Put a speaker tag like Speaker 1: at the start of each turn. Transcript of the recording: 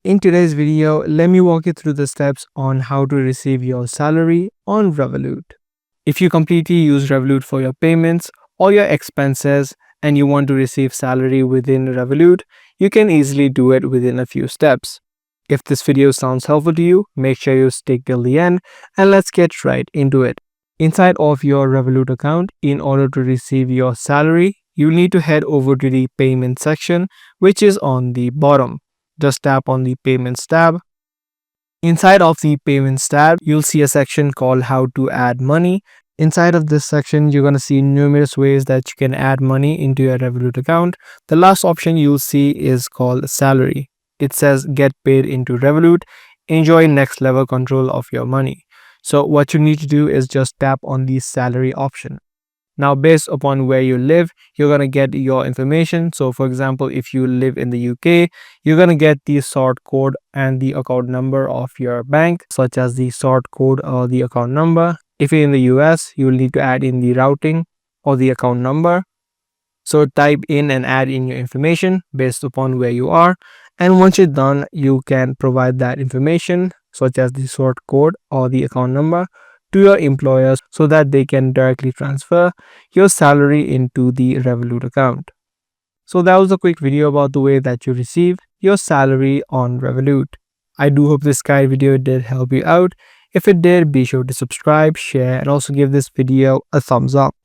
Speaker 1: In today's video, let me walk you through the steps on how to receive your salary on Revolut. If you completely use Revolut for your payments or your expenses and you want to receive salary within Revolut, you can easily do it within a few steps. If this video sounds helpful to you, make sure you stick till the end and let's get right into it. Inside of your Revolut account, in order to receive your salary, you need to head over to the payment section, which is on the bottom. Just tap on the payments tab. Inside of the payments tab, you'll see a section called how to add money. Inside of this section, you're going to see numerous ways that you can add money into your Revolut account. The last option you'll see is called salary. It says get paid into Revolut. Enjoy next level control of your money. So what you need to do is just tap on the salary option. Now, based upon where you live, you're going to get your information. So, for example, if you live in the UK, you're going to get the sort code and the account number of your bank, such as the sort code or the account number. If you're in the US, you will need to add in the routing or the account number. So, type in and add in your information based upon where you are. And once you're done, you can provide that information, such as the sort code or the account number, to your employers so that they can directly transfer your salary into the Revolut account. So that was a quick video about the way that you receive your salary on Revolut. I do hope this guide video did help you out. If it did, be sure to subscribe, share, and also give this video a thumbs up.